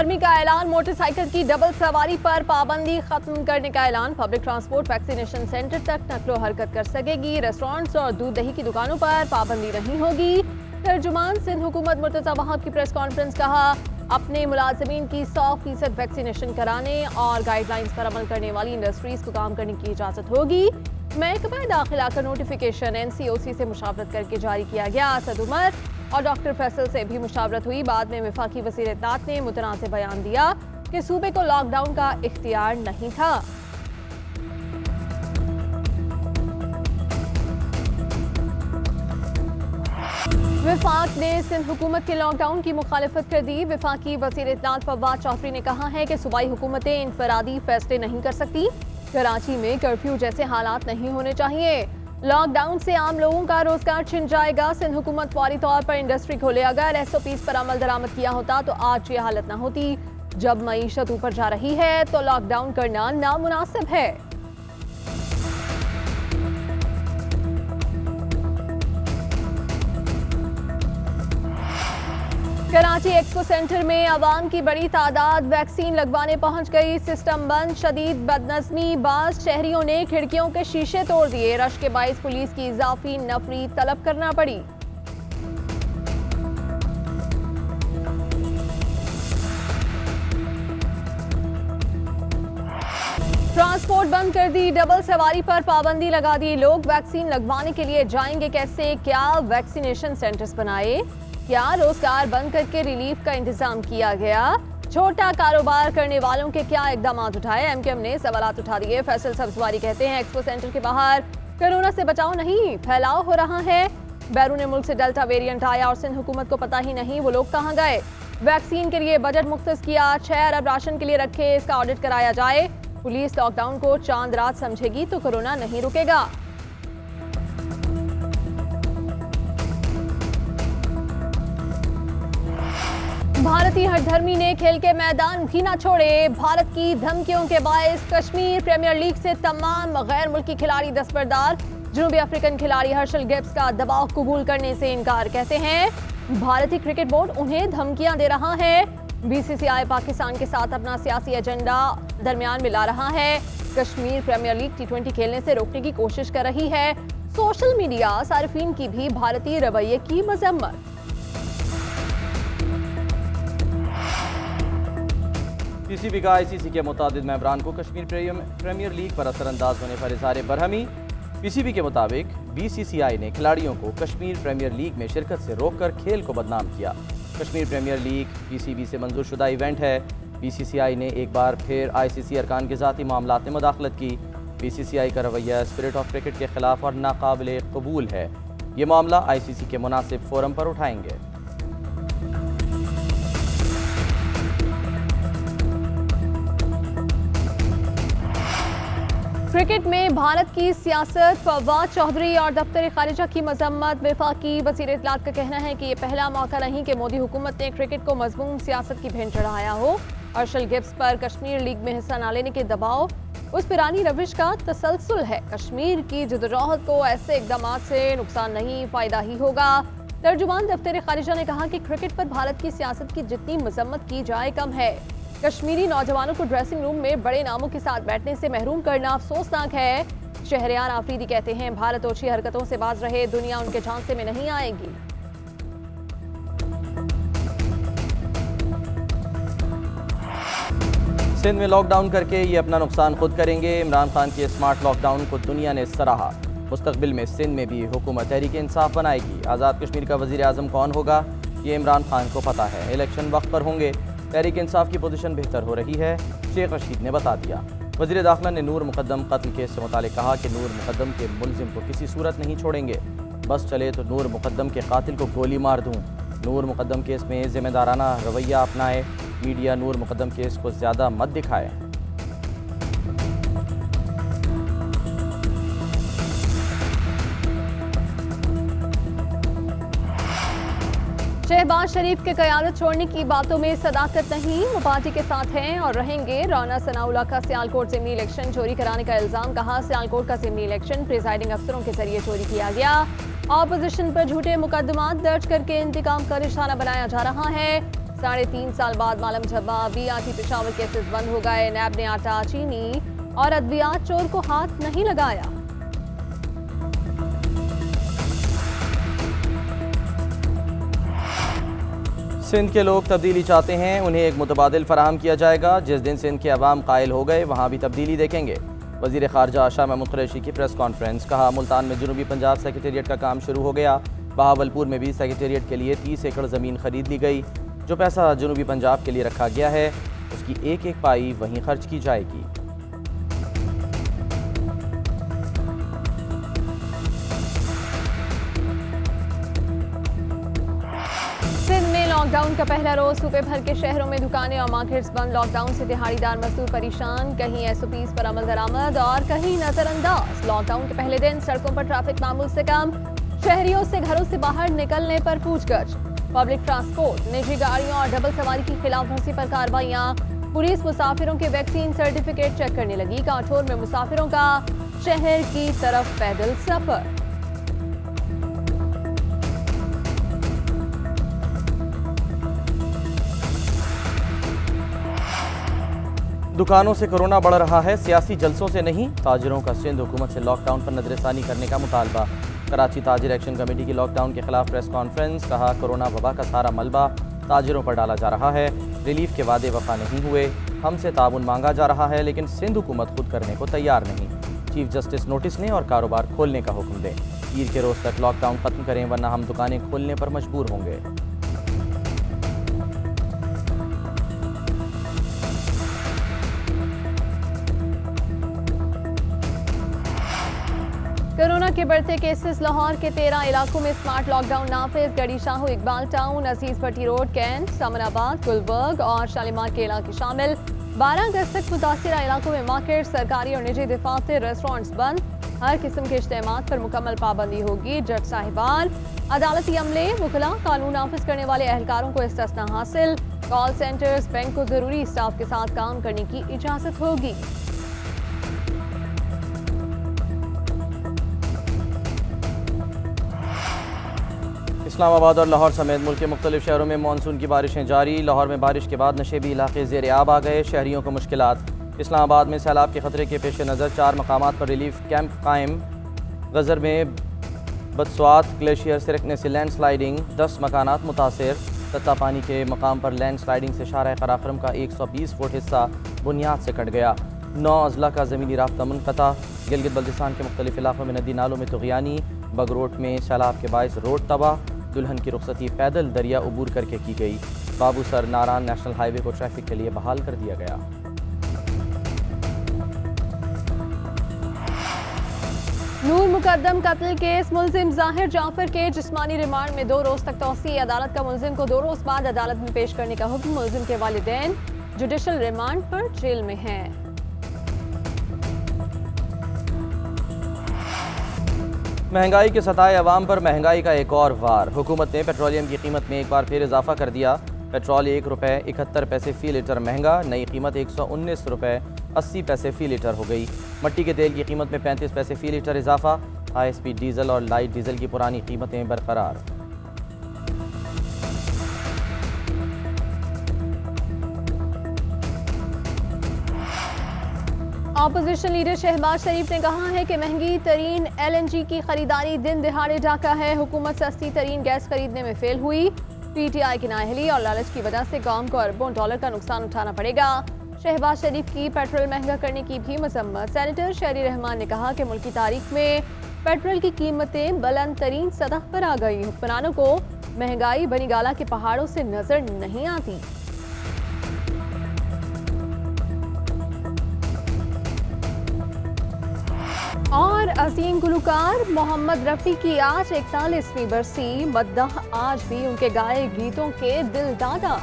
सरगर्मी का ऐलान, मोटरसाइकिल की डबल सवारी पर पाबंदी खत्म करने का ऐलान। पब्लिक ट्रांसपोर्ट वैक्सीनेशन सेंटर तक नकलो हरकत कर सकेगी। रेस्टोरेंट्स और दूध दही की दुकानों पर पाबंदी नहीं होगी। तर्जुमान सिंध हुकूमत मुर्तज़ा वहाब की प्रेस कॉन्फ्रेंस, कहा अपने मुलाजिमीन की 100% वैक्सीनेशन कराने और गाइडलाइंस पर अमल करने वाली इंडस्ट्रीज को काम करने की इजाजत होगी। महकमा दाखिला का नोटिफिकेशन NCOC से मुशावरत करके जारी किया गया। असद उमर और डॉक्टर फैसल से भी मुशावरत हुई। बाद में वफाकी वज़ीर इत्तलात ने मुतनाज़ बयान दिया कि सूबे को लॉकडाउन का इख्तियार नहीं था। वफाक ने सिंध हुकूमत के लॉकडाउन की मुखालिफत कर दी। वफाकी वज़ीर इत्तलात फवाद चौधरी ने कहा है कि सूबाई हुकूमतें इनफरादी फैसले नहीं कर सकती। कराची में कर्फ्यू जैसे हालात नहीं होने चाहिए। लॉकडाउन से आम लोगों का रोजगार छिन जाएगा। सिंध हुकूमत फौरी तौर पर इंडस्ट्री खोले। अगर SOPs पर अमल दरामद किया होता तो आज ये हालत ना होती। जब मईशत ऊपर जा रही है तो लॉकडाउन करना नामुनासिब है। कराची एक्सपो सेंटर में अवाम की बड़ी तादाद वैक्सीन लगवाने पहुंच गई। सिस्टम बंद, शदीद बदनज़मी, बाज़ शहरियों ने खिड़कियों के शीशे तोड़ दिए। रश के बाइस पुलिस की इजाफी नफरी तलब करना पड़ी। ट्रांसपोर्ट बंद कर दी, डबल सवारी पर पाबंदी लगा दी। लोग वैक्सीन लगवाने के लिए जाएंगे कैसे? क्या वैक्सीनेशन सेंटर्स बनाए? क्या रोजगार बंद करके रिलीफ का इंतजाम किया गया? छोटा कारोबार करने वालों के क्या इकदाम उठाए? MKM ने सवालात उठा दिए। फैसल सब्जवारी कहते हैं एक्सपो सेंटर के बाहर कोरोना से बचाव नहीं, फैलाव हो रहा है। बैरून मुल्क से डेल्टा वेरिएंट आया और सिंध हुकूमत को पता ही नहीं वो लोग कहाँ गए। वैक्सीन के लिए बजट मुख्तस किया, 6 अरब राशन के लिए रखे, इसका ऑडिट कराया जाए। पुलिस लॉकडाउन को चांद रात समझेगी तो कोरोना नहीं रुकेगा। भारतीय हठधर्मी ने खेल के मैदान भी ना छोड़े। भारत की धमकियों के बायस कश्मीर प्रीमियर लीग से तमाम गैर मुल्की खिलाड़ी दस्तबरदार। जनूबी अफ्रीकन खिलाड़ी हर्षल गिब्स का दबाव कबूल करने से इनकार। कहते हैं भारतीय क्रिकेट बोर्ड उन्हें धमकियां दे रहा है। BCCI पाकिस्तान के साथ अपना सियासी एजेंडा दरमियान मिला रहा है। कश्मीर प्रीमियर लीग T20 खेलने से रोकने की कोशिश कर रही है। सोशल मीडिया सार्फिन की भी भारतीय रवैये की मजम्मत। PCB का ICC के मुतादिद मेंबरान को कश्मीर प्रीमियर लीग पर असरअंदाज होने पर इज़हार बरहमी। PCB के मुताबिक BCCI ने खिलाड़ियों को कश्मीर प्रीमियर लीग में शिरकत से रोककर खेल को बदनाम किया। कश्मीर प्रीमियर लीग PCB से मंजूर शुदा इवेंट है। BCCI ने एक बार फिर ICC अरकान के ज़ाती मामलात में मुदाखलत की। BCCI का रवैया स्पिरिट ऑफ क्रिकेट के खिलाफ और नाकाबिल कबूल है। ये मामला ICC के मुनासिब फोरम पर उठाएंगे। क्रिकेट में भारत की सियासत, फवाद चौधरी और दफ्तर खारिजा की मजम्मत। वफाकी वज़ीर इत्तलात का कहना है कि ये पहला मौका नहीं कि मोदी हुकूमत ने क्रिकेट को मजमूम सियासत की भेंट चढ़ाया हो। हर्षल गिब्स पर कश्मीर लीग में हिस्सा न लेने के दबाव उस पुरानी रविश का तसलसल है। कश्मीर की जदोजहद को ऐसे इकदाम से नुकसान नहीं, फायदा ही होगा। तर्जुमान दफ्तर खारिजा ने कहा कि क्रिकेट पर भारत की सियासत की जितनी मजम्मत की जाए कम है। कश्मीरी नौजवानों को ड्रेसिंग रूम में बड़े नामों के साथ बैठने से महरूम करना अफसोसनाक है। शहरयार आफरीदी कहते हैं भारत ओछी हरकतों से बाज रहे, दुनिया उनके झांसे में नहीं आएगी। सिंध में लॉकडाउन करके ये अपना नुकसान खुद करेंगे। इमरान खान के स्मार्ट लॉकडाउन को दुनिया ने सराहा। मुस्तकबिल में सिंध में भी हुकूमत तहरीक इंसाफ बनाएगी। आज़ाद कश्मीर का वज़ीर आज़म कौन होगा ये इमरान खान को पता है। इलेक्शन वक्त पर होंगे। तहरीक इंसाफ की पोजीशन बेहतर हो रही है, शेख रशीद ने बता दिया। वज़ीर दाखिला ने नूर मुक़द्दम कत्ल केस से मुतालिक कहा कि नूर मुक़द्दम के मुलजिम को किसी सूरत नहीं छोड़ेंगे। बस चले तो नूर मुक़द्दम के कातिल को गोली मार दूँ। नूर मुक़द्दम केस में ज़िम्मेदाराना रवैया अपनाए। मीडिया नूर मुक़द्दम केस को ज़्यादा मत दिखाए। शहबाज शरीफ के क़यादत छोड़ने की बातों में सदाकत नहीं, वो पार्टी के साथ हैं और रहेंगे। राना सनाउल्लाह का सियालकोट ज़िमनी इलेक्शन चोरी कराने का इल्ज़ाम। कहा सियालकोट का ज़िमनी इलेक्शन प्रिजाइडिंग अफसरों के जरिए चोरी किया गया। ऑपोजिशन पर झूठे मुकदमात दर्ज करके इंतकाम का निशाना बनाया जा रहा है। 3.5 साल बाद मालूम झब्बा BRT पेशावर केसेस बंद हो गए। नैब ने आटा, चीनी और अद्वियात चोर को हाथ नहीं लगाया। सिंध के लोग तब्दीली चाहते हैं, उन्हें एक मुतबादिल फराहम किया जाएगा। जिस दिन सिंध के अवाम कायल हो गए वहाँ भी तब्दीली देखेंगे। वज़ीर ख़ारजा शाह महमूद कुरैशी की प्रेस कॉन्फ्रेंस। कहा, मुल्तान में जनूबी पंजाब सेक्रेटेरिएट का काम शुरू हो गया। बहावलपुर में भी सेक्रेटेरिएट के लिए 30 एकड़ ज़मीन खरीद ली गई। जो पैसा जनूबी पंजाब के लिए रखा गया है उसकी एक एक पाई वहीं खर्च की जाएगी। सिंध में लॉकडाउन का पहला रोज सूबे भर के शहरों में दुकानें और मार्केट्स बंद। लॉकडाउन से दिहाड़ीदार मजदूर परेशान, कहीं SOPs पर अमल दरामद और कहीं नजरअंदाज। लॉकडाउन के पहले दिन सड़कों पर ट्रैफिक मामूल से कम, शहरियों से घरों से बाहर निकलने पर पूछगछ। पब्लिक ट्रांसपोर्ट, निजी गाड़ियों और डबल सवारी की खिलाफवर्जी पर कार्रवाइयां। पुलिस मुसाफिरों के वैक्सीन सर्टिफिकेट चेक करने लगी। काठौर में मुसाफिरों का शहर की तरफ पैदल सफर। दुकानों से कोरोना बढ़ रहा है, सियासी जलसों से नहीं। ताजिरों का सिंध हुकूमत से लॉकडाउन पर नजरसानी करने का मुतालबा। कराची ताजिर एक्शन कमेटी की लॉकडाउन के खिलाफ प्रेस कॉन्फ्रेंस। कहा, कोरोना वबा का सारा मलबा ताजिरों पर डाला जा रहा है। रिलीफ के वादे वफा नहीं हुए, हमसे ताउन मांगा जा रहा है लेकिन सिंध हुकूमत खुद करने को तैयार नहीं। चीफ जस्टिस नोटिस लें और कारोबार खोलने का हुक्म दें। ईद के रोज़ तक लॉकडाउन खत्म करें वरना हम दुकानें खोलने पर मजबूर होंगे। कोरोना के बढ़ते केसेस। लाहौर के 13 इलाकों में स्मार्ट लॉकडाउन नाफिज। गढ़ी शाहू, इकबाल टाउन, अजीज भट्टी रोड, कैंट, सामनाबाद, गुलबर्ग और शालीमार के इलाके शामिल। 12 अगस्त तक मुतासिरा इलाकों में मार्केट, सरकारी और निजी दफातर, रेस्टोरेंट्स बंद। हर किस्म के इज्तिमात पर मुकम्मल पाबंदी होगी। जज साहिबान, अदालती अमले, वकला, कानून नाफिज करने वाले एहलकारों को इस्तिस्ना हासिल। कॉल सेंटर्स, बैंक को जरूरी स्टाफ के साथ काम करने की इजाजत होगी। इस्लामाबाद और लाहौर समेत मुल्क के मुख्तलिफ शहरों में मानसून की बारिशें जारी। लाहौर में बारिश के बाद नशेबी इलाके ज़ेर आब आ गए, शहरियों को मुश्किलात। इस्लामाबाद में सैलाब के खतरे के पेश नज़र 4 मकामात पर रिलीफ कैंप कायम। गज़र में बदसवात ग्लेशियर सिरकने से लैंड स्लाइडिंग, 10 मकानात मुतासर। तत्ता पानी के मकाम पर लैंड स्लाइडिंग से शाहराह कराक्रम का 120 फुट हिस्सा बुनियाद से कट गया। 9 अजला का ज़मीनी राब्ता मुनक़ता। गिलगित बल्तिस्तान के मुख्तलिफ इलाकों में नदी नालों में तुग़यानी। बगरोट में सैलाब के बायस रोड तबाह। दुल्हन की रुखसती पैदल दरिया उबूर करके की गई। बाबूसर नारान नेशनल हाईवे को ट्रैफिक के लिए बहाल कर दिया गया। नूर मुकद्दम कत्ल केस। मुलजिम जाहिर जाफर के जिस्मानी रिमांड में 2 रोज तक तौसी। अदालत का मुलजिम को 2 रोज बाद अदालत में पेश करने का हुक्म। मुलजिम के वालिदैन जुडिशल रिमांड पर जेल में हैं। महंगाई के सताए अवाम पर महंगाई का एक और वार। हुकूमत ने पेट्रोलियम की कीमत में एक बार फिर इजाफा कर दिया। पेट्रोल 1 रुपये 71 पैसे फ़ी लीटर महंगा। नई कीमत 119 रुपये 80 पैसे फ़ी लीटर हो गई। मट्टी के तेल की कीमत में 35 पैसे फ़ी लीटर इजाफा। हाई स्पीड डीजल और लाइट डीजल की पुरानी कीमतें बरकरार। ऑपोजिशन लीडर शहबाज शरीफ ने कहा है कि महंगी तरीन LNG की खरीदारी दिन दिहाड़े डाका है। हुकूमत सस्ती तरीन गैस खरीदने में फेल हुई। PTI की नाअहली और लालच की वजह से कौम को अरबों डॉलर का नुकसान उठाना पड़ेगा। शहबाज शरीफ की पेट्रोल महंगा करने की भी मजम्मत। सेनेटर शहरी रहमान ने कहा कि मुल्क की तारीख में पेट्रोल की कीमतें बुलंद तरीन सतह पर आ गई। हुक्मरानों को महंगाई बनीगाला के पहाड़ों से नजर नहीं आती। और अजीम गुलकार मोहम्मद रफ़ी की आज 41वीं बरसी। मद्दाह आज भी उनके गाए गीतों के दिल दादा।